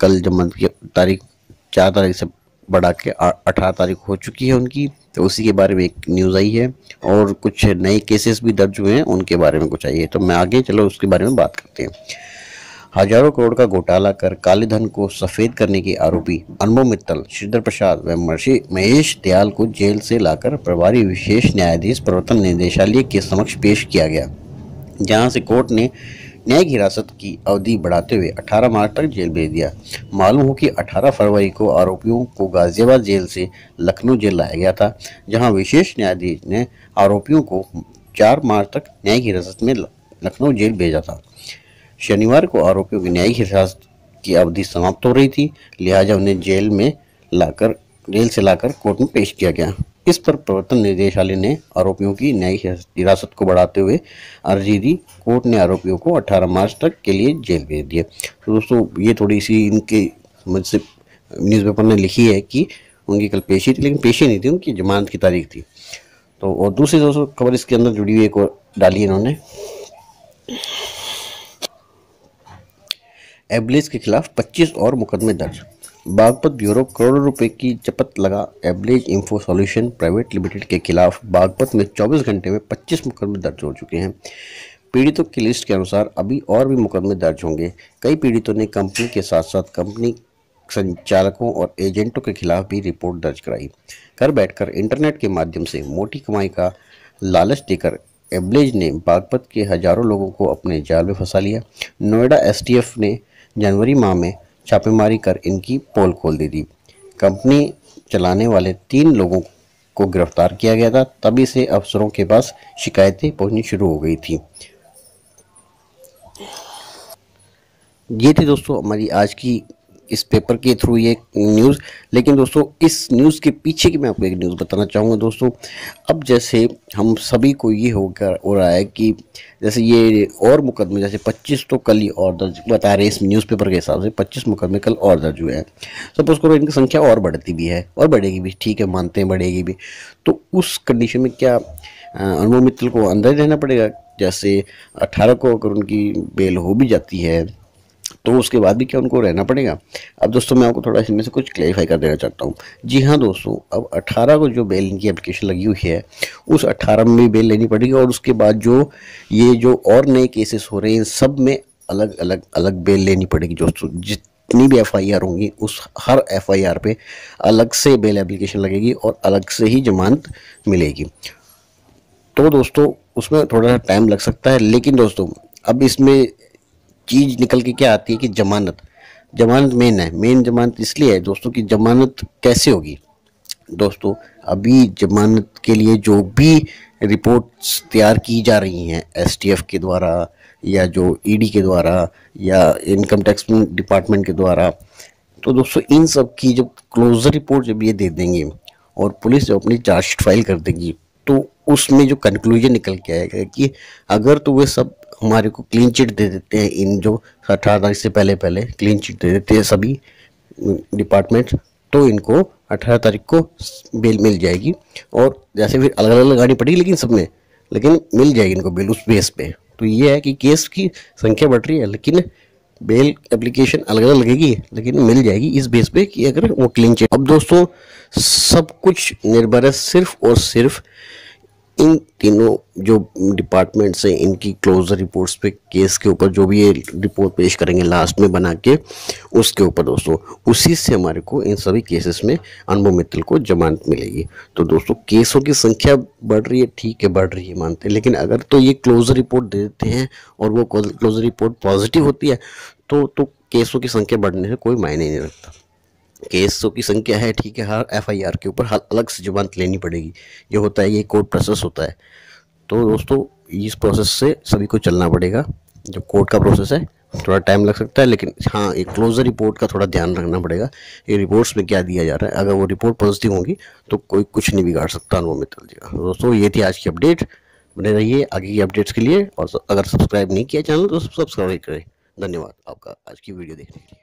कल जमानत की तारीख 4 तारीख से बढ़ा के 18 तारीख हो चुकी है उनकी। तो उसी के बारे में एक न्यूज़ आई है और कुछ नए केसेस भी दर्ज हुए हैं, उनके बारे में कुछ आई है। तो मैं आगे चलो उसके बारे में बात करते हैं। हजारों करोड़ का घोटाला कर काले धन को सफेद करने के आरोपी अनुभव मित्तल, श्रीधर प्रसाद व महेश दयाल को जेल से लाकर प्रभारी विशेष न्यायाधीश प्रवर्तन निदेशालय के समक्ष पेश किया गया, जहां से कोर्ट ने न्यायिक हिरासत की अवधि बढ़ाते हुए 18 मार्च तक जेल भेज दिया। मालूम हो कि 18 फरवरी को आरोपियों को गाजियाबाद जेल से लखनऊ जेल लाया गया था, जहां विशेष न्यायाधीश ने आरोपियों को 4 मार्च तक न्यायिक हिरासत में लखनऊ जेल भेजा था। शनिवार को आरोपियों की न्यायिक हिरासत की अवधि समाप्त हो रही थी, लिहाजा उन्हें जेल से लाकर कोर्ट में पेश किया गया। इस पर प्रवर्तन निदेशालय ने आरोपियों की न्यायिक हिरासत को बढ़ाते हुए अर्जी दी। कोर्ट ने आरोपियों को 18 मार्च तक के लिए जेल भेज दिया। तो दोस्तों ये थोड़ी सी इनके मुझसे न्यूज़पेपर ने लिखी है कि उनकी कल पेशी थी, लेकिन पेशी नहीं थी, उनकी जमानत की तारीख थी। तो और दूसरी दोस्तों खबर इसके अंदर जुड़ी हुई एक और डाली इन्होंने, एबलेज के खिलाफ 25 और मुकदमे दर्ज। बागपत ब्यूरो करोड़ों रुपए की जपत लगा। एबलेज इंफो सॉल्यूशन प्राइवेट लिमिटेड के खिलाफ बागपत में 24 घंटे में 25 मुकदमे दर्ज हो चुके हैं। पीड़ितों की लिस्ट के अनुसार अभी और भी मुकदमे दर्ज होंगे। कई पीड़ितों ने कंपनी के साथ साथ कंपनी संचालकों और एजेंटों के खिलाफ भी रिपोर्ट दर्ज कराई। घर बैठकर इंटरनेट के माध्यम से मोटी कमाई का लालच देकर एबलेज ने बागपत के हजारों लोगों को अपने जाल में फंसा लिया। नोएडा एसटीएफ ने जनवरी माह में छापेमारी कर इनकी पोल खोल दी थी। कंपनी चलाने वाले 3 लोगों को गिरफ्तार किया गया था, तभी से अफसरों के पास शिकायतें पहुंचनी शुरू हो गई थी। ये थी दोस्तों हमारी आज की इस पेपर के थ्रू ये न्यूज़। लेकिन दोस्तों इस न्यूज़ के पीछे की मैं आपको एक न्यूज़ बताना चाहूँगा दोस्तों। अब जैसे हम सभी को ये हो रहा है कि जैसे ये और मुकदमे जैसे 25 तो कल ही और दर्ज बता रहे हैं इस न्यूज़पेपर के हिसाब से, 25 मुकदमे कल और दर्ज हुए हैं। सपोज करो इनकी संख्या और बढ़ती भी है और बढ़ेगी भी, ठीक है मानते हैं बढ़ेगी भी, तो उस कंडीशन में क्या अनुभव मित्तल को अंदर ही रहना पड़ेगा? जैसे 18 को अगर उनकी बेल हो भी जाती है तो उसके बाद भी क्या उनको रहना पड़ेगा? अब दोस्तों मैं आपको थोड़ा इसमें से कुछ क्लैरिफाई कर देना चाहता हूँ। जी हाँ दोस्तों, अब 18 को जो बेल इनकी एप्लीकेशन लगी हुई है उस 18 में भी बेल लेनी पड़ेगी, और उसके बाद जो और नए केसेस हो रहे हैं सब में अलग बेल लेनी पड़ेगी दोस्तों। जितनी भी एफआईआर होंगी उस हर एफआईआर पे अलग से बेल एप्लीकेशन लगेगी और अलग से ही जमानत मिलेगी। तो दोस्तों उसमें थोड़ा सा टाइम लग सकता है, लेकिन दोस्तों अब इसमें चीज़ निकल के क्या आती है कि जमानत मेन है। मेन जमानत इसलिए है दोस्तों कि जमानत कैसे होगी दोस्तों। अभी जमानत के लिए जो भी रिपोर्ट्स तैयार की जा रही हैं एसटीएफ के द्वारा या जो ईडी के द्वारा या इनकम टैक्स डिपार्टमेंट के द्वारा, तो दोस्तों इन सब की जब क्लोजर रिपोर्ट जब ये दे देंगे और पुलिस जब अपनी चार्जशीट फाइल कर देगी, तो उसमें जो कंक्लूजन निकल के आएगा कि अगर तो वे सब हमारे को क्लीन चिट दे देते हैं, इन जो 18 तारीख से पहले क्लीन चिट दे देते हैं सभी डिपार्टमेंट, तो इनको 18 तारीख को बेल मिल जाएगी। और जैसे फिर अलग अलग लगानी पड़ेगी लेकिन सब में, लेकिन मिल जाएगी इनको बेल उस बेस पे। तो ये है कि केस की संख्या बढ़ रही है लेकिन बेल एप्लीकेशन अलग अलग लगेगी, लेकिन मिल जाएगी इस बेस पे कि अगर वो क्लीन चिट। अब दोस्तों सब कुछ निर्भर है सिर्फ और सिर्फ इन तीनों जो डिपार्टमेंट्स हैं इनकी क्लोजर रिपोर्ट्स पे, केस के ऊपर जो भी ये रिपोर्ट पेश करेंगे लास्ट में बना के, उसके ऊपर दोस्तों उसी से हमारे को इन सभी केसेस में अनुभव मित्तल को जमानत मिलेगी। तो दोस्तों केसों की संख्या बढ़ रही है, ठीक है बढ़ रही है मानते हैं, लेकिन अगर तो ये क्लोजर रिपोर्ट दे देते हैं और वो क्लोजर रिपोर्ट पॉजिटिव होती है तो केसों की संख्या बढ़ने से कोई मायने नहीं रखता। केसों की संख्या है ठीक है, हर एफआईआर के ऊपर अलग से जमानत लेनी पड़ेगी, ये होता है, ये कोर्ट प्रोसेस होता है। तो दोस्तों इस प्रोसेस से सभी को चलना पड़ेगा। जो कोर्ट का प्रोसेस है थोड़ा टाइम लग सकता है, लेकिन हाँ एक क्लोजर रिपोर्ट का थोड़ा ध्यान रखना पड़ेगा। ये रिपोर्ट्स में क्या दिया जा रहा है, अगर वो रिपोर्ट पॉजिटिव होगी तो कोई कुछ नहीं बिगाड़ सकता अनुभव मित्तल जी का। दोस्तों ये थी आज की अपडेट, बने रहिए आगे की अपडेट्स के लिए, और अगर सब्सक्राइब नहीं किया चैनल तो सब्सक्राइब करें। धन्यवाद आपका आज की वीडियो देखने के लिए।